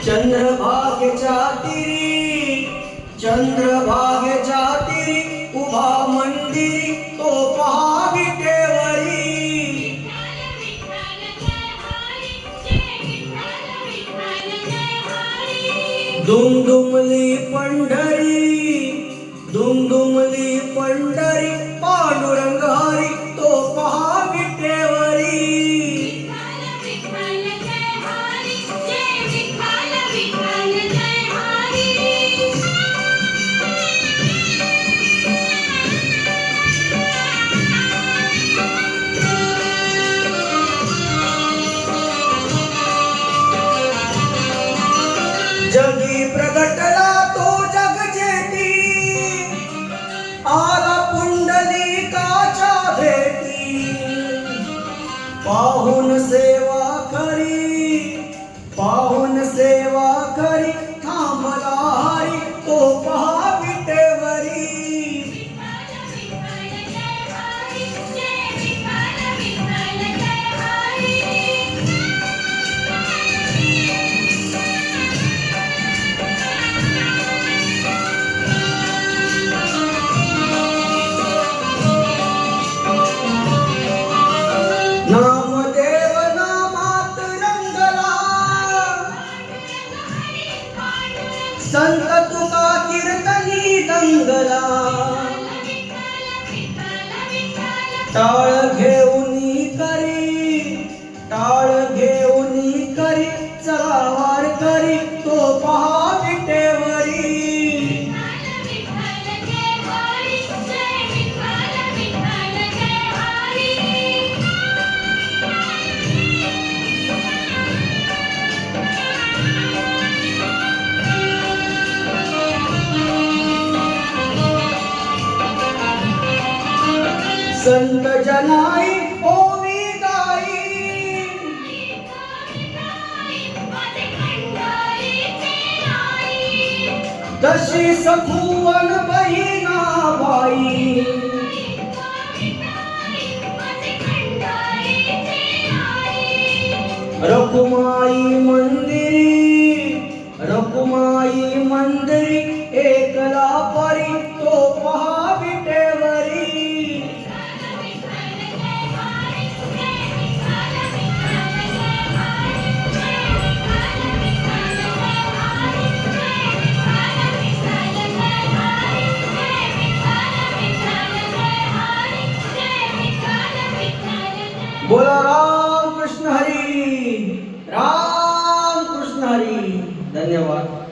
चंद्रभागेच्या तीरी, चंद्रभागेच्या तीरी उभा मंदिरी तो पहा विटेवरी. दुमदुमली पंढरी, दुमदुमली पंढरी पांडुरंग हरी तो पहा विटेवरी. जगी प्रगटला तो जगजेती, आला पुंडलिकाच्या भेटी. पाहून सेवा करी, पाहून सेवा करी थांबला हरी तो पहा विटेवरी. नामदेव नामात रंगला, संत तुका कीर्तनी दंगला. टाळ घेऊनी करी, टाळ घेऊनी करी चला वार करी तो पहा विटेवरी. संत जनाई ओवी गाई, तशी सखुवन बहिणा बाई. रखुमाई मंदिरी, रखुमाई मंदिरी एकला परी तो पहा विटेवरी. बोला राम कृष्ण हरी, राम कृष्ण हरी. धन्यवाद.